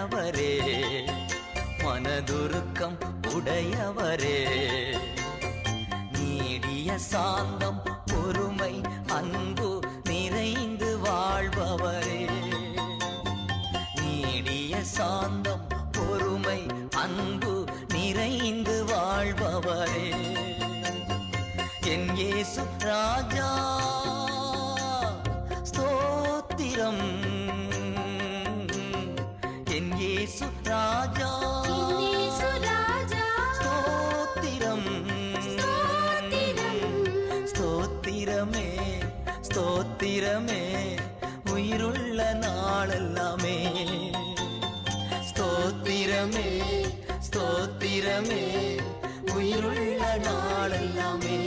நல்லவரே, மனதுருக்கம் உடையவரே, நீடிய சாந்தம் பொறுமை அன்பு நிறைந்து வாழ்பவரே, நீடிய சாந்தம் பொறுமை அன்பு நிறைந்து வாழ்பவரே, என் இயேசு ராஜா ஸ்தோத்திரம், என் இயேசு ராஜா ஸ்தோத்திரம், ஸ்தோத்திரமே ஸ்தோத்திரமே உயிருள்ள நாளெல்லாமே, ஸ்தோத்திரமே ஸ்தோத்திரமே உயிருள்ள நாளெல்லாமே.